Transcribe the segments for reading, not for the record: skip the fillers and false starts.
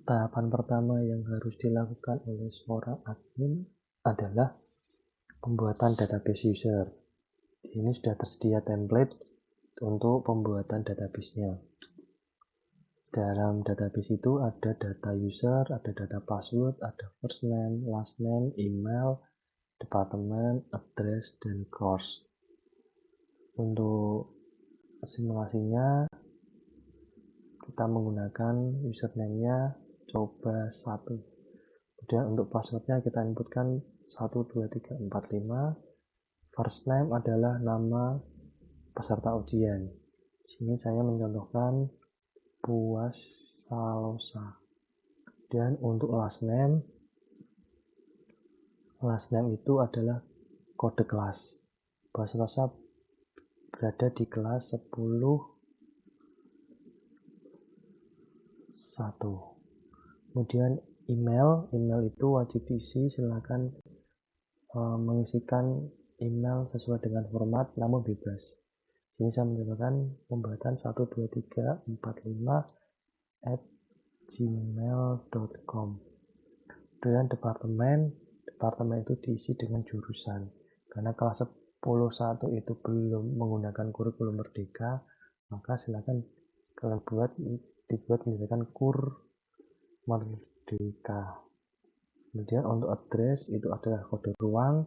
Tahapan pertama yang harus dilakukan oleh seorang admin adalah pembuatan database user. Ini sudah tersedia template untuk pembuatan database-nya. Dalam database itu ada data user, ada data password, ada first name, last name, email, departemen, address, dan course. Untuk simulasinya kita menggunakan username-nya coba 1. Kemudian untuk passwordnya kita inputkan 12345. First name adalah nama peserta ujian. Di sini saya mencontohkan Puas Salosa. Dan untuk last name itu adalah kode kelas. Puas Salosa berada di kelas 10.1. Kemudian email itu wajib diisi, silakan mengisikan email sesuai dengan format namun bebas. Ini saya mencontohkan pembuatan 12345@gmail.com. Kemudian departemen itu diisi dengan jurusan. Karena kelas 10.1 itu belum menggunakan kurikulum merdeka, maka silakan kalian dibuat menggunakan kur merdeka. Kemudian untuk address itu adalah kode ruang,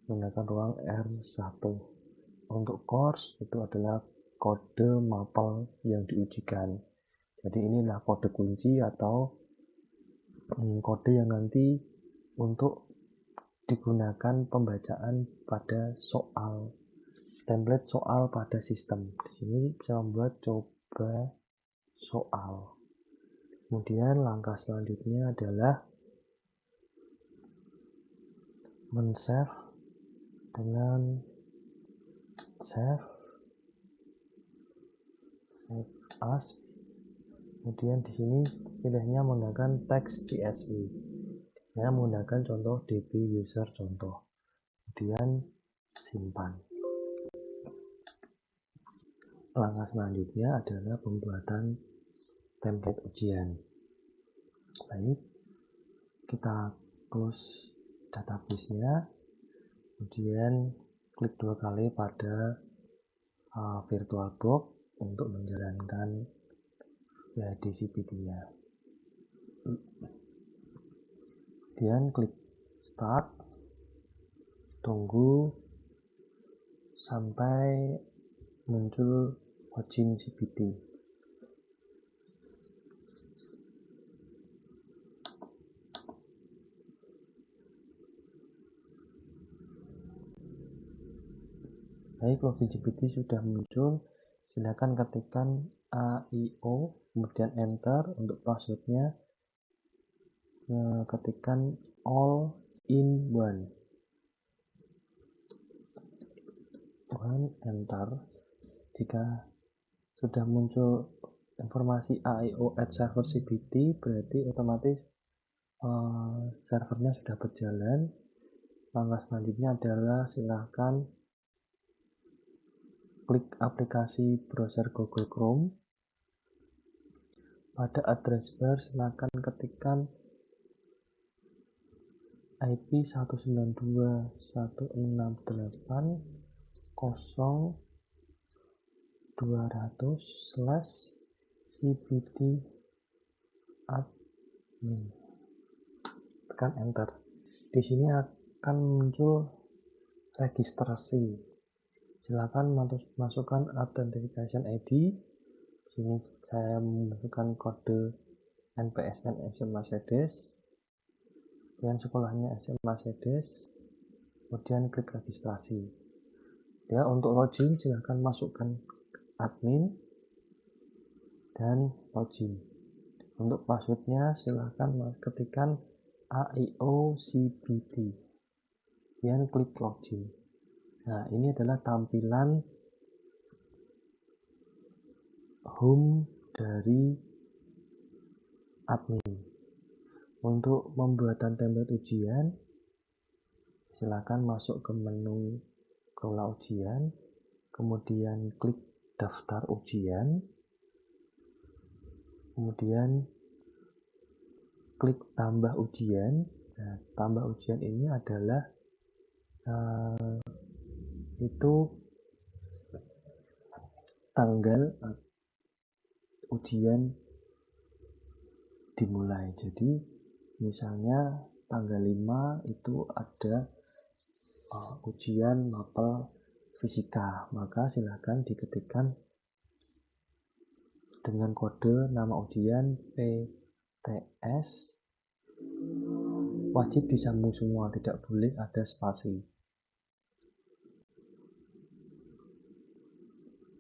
menggunakan ruang R1. Untuk course itu adalah kode mapel yang diujikan. Jadi inilah kode kunci atau kode yang nanti untuk digunakan pembacaan pada soal, template soal pada sistem. Di sini bisa membuat coba soal. Kemudian langkah selanjutnya adalah men-save dengan save as. Kemudian di sini pilihnya menggunakan teks CSV. Saya menggunakan contoh db user contoh. Kemudian simpan. Langkah selanjutnya adalah pembuatan template ujian. Baik, kita close database-nya, kemudian klik 2 kali pada VirtualBox untuk menjalankan DCPT-nya. Kemudian klik start, tunggu sampai muncul login CPT. Baik, login GPT sudah muncul. Silakan ketikkan AIO, kemudian enter. Untuk passwordnya ketikkan all in one, enter. Jika sudah muncul informasi AIO at server CPT, berarti otomatis servernya sudah berjalan. Langkah selanjutnya adalah silakan klik aplikasi browser Google Chrome. Pada address bar silakan ketikkan IP 192.168/cpt-admin. Tekan enter. Di sini akan muncul registrasi. Silakan masukkan authentication ID. Di sini saya memasukkan kode NPSN SMA Sedes, kemudian sekolahnya SMA Sedes, kemudian klik registrasi. Ya, untuk login silakan masukkan admin dan login. Untuk passwordnya silakan ketikkan AIOCPT, kemudian klik login. Nah, ini adalah tampilan home dari admin. Untuk pembuatan template ujian, silakan masuk ke menu kelola ujian, kemudian klik daftar ujian, kemudian klik tambah ujian. Nah, tambah ujian ini adalah itu tanggal ujian dimulai. Jadi misalnya tanggal 5 itu ada ujian mapel fisika, maka silahkan diketikkan dengan kode nama ujian PTS, wajib disambung semua, tidak boleh ada spasi.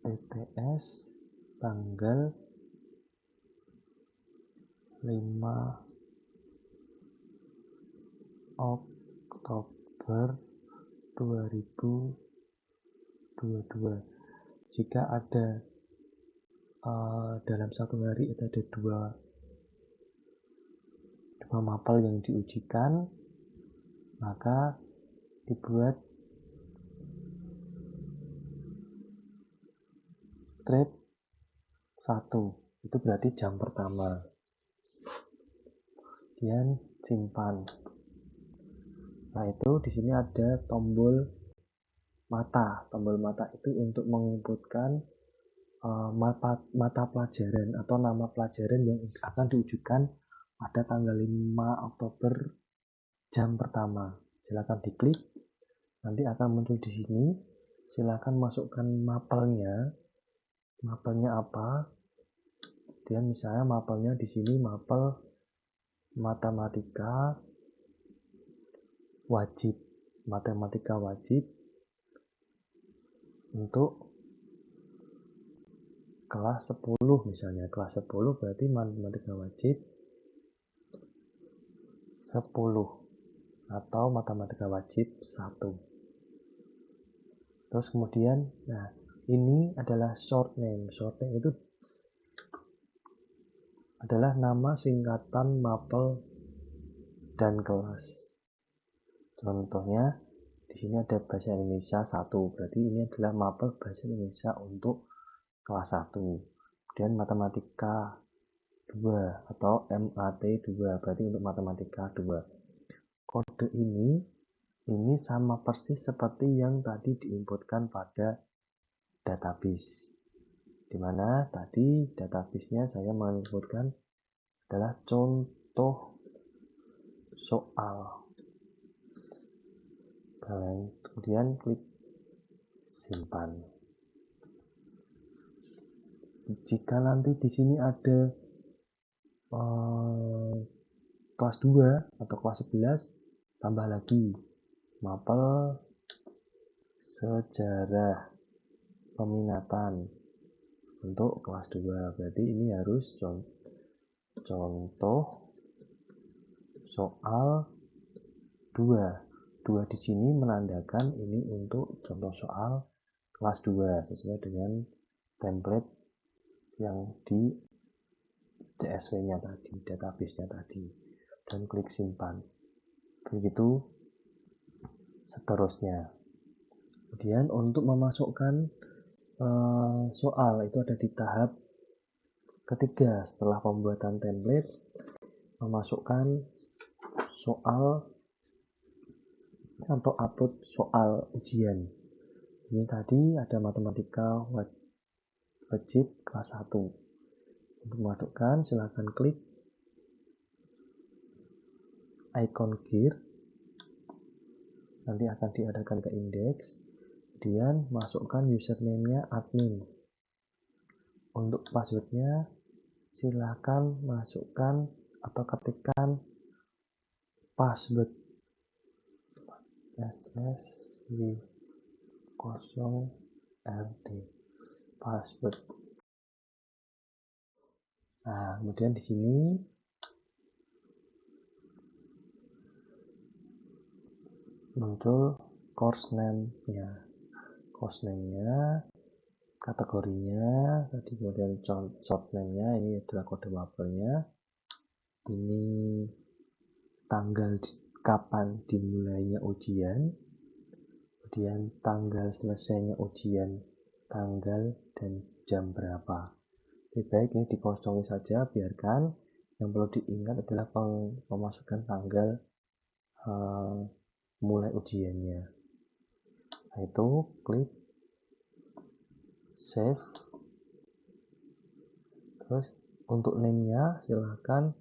PTS tanggal 5 Oktober 2022. Jika ada dalam satu hari ada dua mapel yang diujikan, maka dibuat strip 1, itu berarti jam pertama. Kemudian simpan. Nah, itu di sini ada tombol mata. Tombol mata itu untuk menginputkan mata pelajaran atau nama pelajaran yang akan diujikan pada tanggal 5 Oktober jam pertama. Silakan diklik, nanti akan muncul di sini. Silakan masukkan mapelnya. Mapelnya apa? Kemudian misalnya mapelnya di sini mapel matematika wajib. Matematika wajib untuk kelas 10 misalnya. Kelas 10 berarti matematika wajib 10 atau matematika wajib 1. Terus kemudian, nah ini adalah short name. Short name itu adalah nama singkatan mapel dan kelas. Contohnya di sini ada bahasa Indonesia 1, berarti ini adalah mapel bahasa Indonesia untuk kelas 1. Kemudian matematika 2 atau MAT 2, berarti untuk matematika 2. Kode ini sama persis seperti yang tadi diinputkan pada database, dimana tadi database-nya saya menginputkan adalah contoh soal. Kemudian klik simpan. Jika nanti di sini ada kelas 2 atau kelas 11, tambah lagi mapel sejarah peminatan untuk kelas 2. Berarti ini harus contoh soal 2. 2 di sini menandakan ini untuk contoh soal kelas 2 sesuai dengan template yang di CSV-nya tadi, database-nya tadi, dan klik simpan. Begitu seterusnya. Kemudian untuk memasukkan soal itu ada di tahap ketiga setelah pembuatan template, memasukkan soal atau upload soal ujian. Ini tadi ada matematika wajib kelas 1. Untuk memasukkan, silahkan klik icon gear, nanti akan diadakan ke indeks. Kemudian masukkan username-nya admin. Untuk passwordnya silahkan masukkan atau ketikkan password ssw0ld password. Nah, kemudian di sini muncul course name-nya. Course name-nya, kategorinya, tadi kemudian short name-nya, ini adalah kode mapelnya. Ini tanggal kapan dimulainya ujian, kemudian tanggal selesainya ujian, tanggal dan jam berapa. Lebih baik ini dikosongi saja, biarkan yang perlu diingat adalah pemasukan tanggal mulai ujiannya. Nah, itu klik save. Terus untuk name-nya silahkan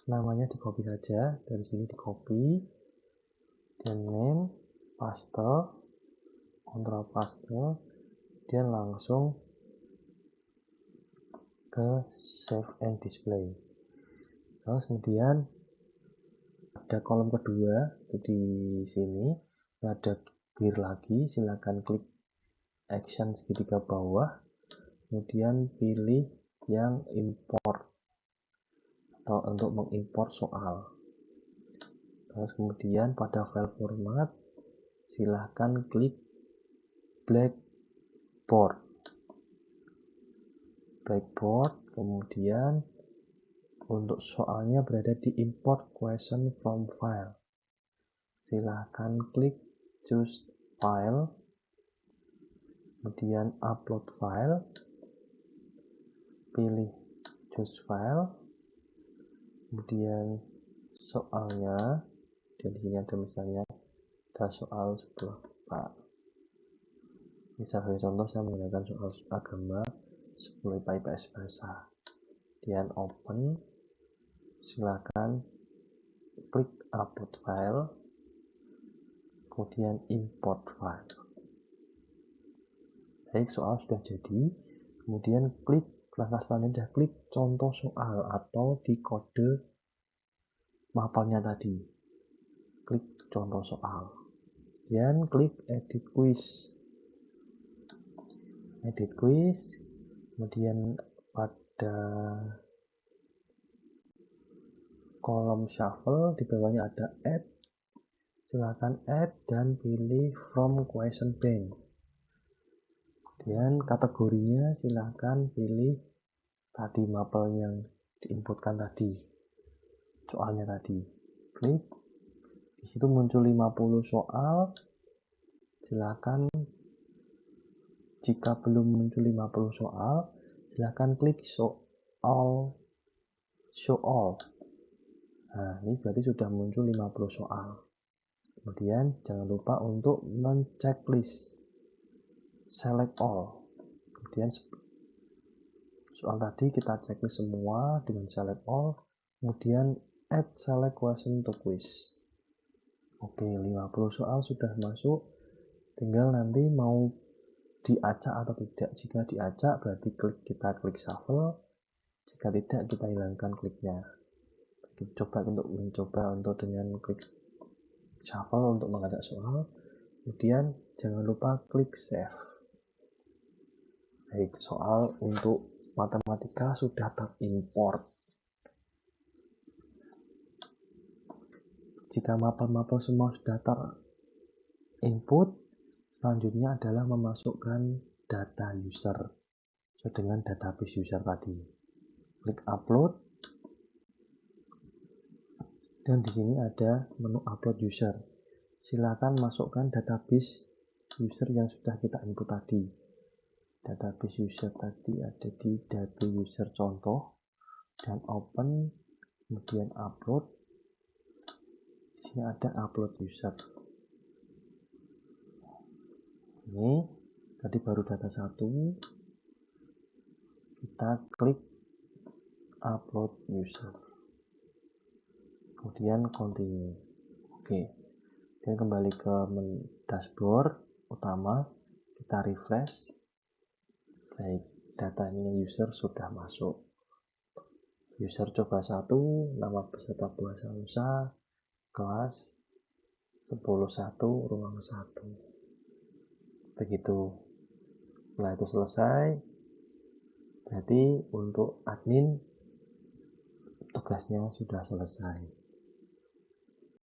namanya di copy saja, dari sini di copy, dan name, paste, Ctrl paste, dan langsung ke save and display. Terus kemudian ada kolom kedua, itu di sini ada gear lagi, silahkan klik action segitiga bawah, kemudian pilih yang import atau untuk mengimport soal. Terus kemudian pada file format silahkan klik blackboard, kemudian untuk soalnya berada di import question from file, silahkan klik choose file, kemudian upload file, pilih choose file, kemudian soalnya, dan di sini ada misalnya ada soal sebelah Pak. Misalnya contoh saya menggunakan soal agama 10 IPA IPS bahasa. Kemudian open, silakan klik upload file, kemudian import file. Baik, soal sudah jadi. Kemudian klik langkah selanjutnya, klik contoh soal atau di kode mapelnya tadi. Klik contoh soal. Kemudian klik edit quiz. Kemudian pada kolom shuffle di bawahnya ada add, silakan add dan pilih from question bank. Kemudian kategorinya silakan pilih tadi mapel yang diinputkan tadi, soalnya tadi. Klik, di situ muncul 50 soal. Silakan jika belum muncul 50 soal, silakan klik show all. Nah, ini berarti sudah muncul 50 soal. Kemudian jangan lupa untuk men-checklist, select all. Kemudian soal tadi kita checklist semua dengan select all, kemudian add select question to quiz. Oke, 50 soal sudah masuk, tinggal nanti mau diacak atau tidak. Jika diacak berarti kita klik shuffle, jika tidak kita hilangkan kliknya. Mencoba untuk dengan klik shuffle untuk mengacak soal, kemudian jangan lupa klik save. Baik, soal untuk matematika sudah terimport. Jika mapel-mapel semua sudah terinput, selanjutnya adalah memasukkan data user sesuai dengan database user tadi. Klik upload, dan di sini ada menu upload user. Silakan masukkan database user yang sudah kita input tadi. Database user tadi ada di db user contoh, dan open, kemudian upload. Di sini ada upload user. Ini tadi baru data 1. Kita klik upload user. Kemudian continue. Oke. Dan kembali ke dashboard utama, kita refresh. Baik, datanya user sudah masuk. User coba 1, nama peserta bahasa Nusa, kelas 10.1, ruang 1. Begitu. Setelah itu selesai, berarti untuk admin tugasnya sudah selesai.